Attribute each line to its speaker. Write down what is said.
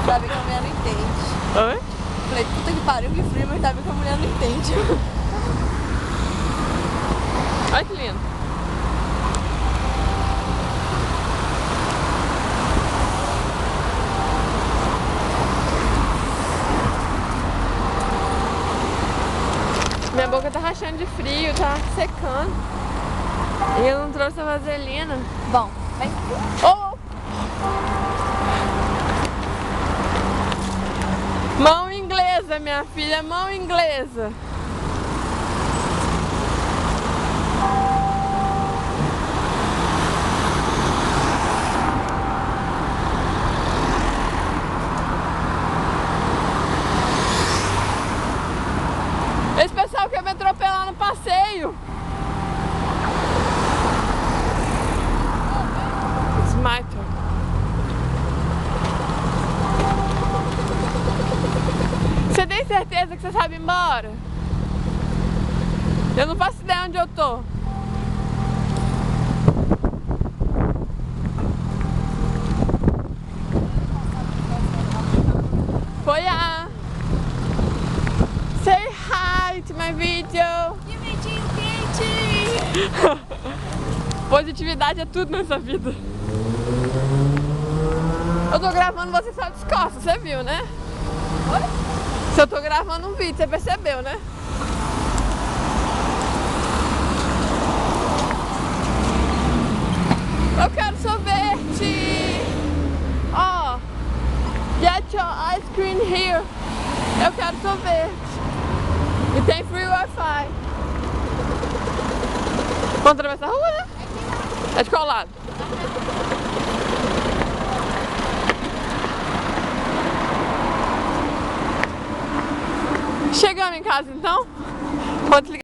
Speaker 1: Pra ver que a mulher não entende.
Speaker 2: Oi?
Speaker 1: Falei, puta que pariu, que frio, mas tá vendo que a mulher não entende.
Speaker 2: Olha que lindo. Minha boca tá rachando de frio, tá secando. E eu não trouxe a vaselina.
Speaker 1: Bom, vem.
Speaker 2: Oh! Mão inglesa, minha filha, mão inglesa. Esse pessoal quer me atropelar no passeio. It's my turn. Você tem certeza que você sabe ir embora? Eu não faço ideia onde eu tô. Foi a... Say hi to my video.
Speaker 1: Que vidinho quente!
Speaker 2: Positividade é tudo nessa vida. Eu tô gravando você só de costas, você viu, né?
Speaker 1: Oi?
Speaker 2: Se eu tô gravando um vídeo, você percebeu, né? Eu quero sorvete! Ó, get your ice cream here. Eu quero sorvete. E tem free Wi-Fi. Vamos atravessar a rua, né? É de qual lado? Chegamos em casa então? Pode ligar.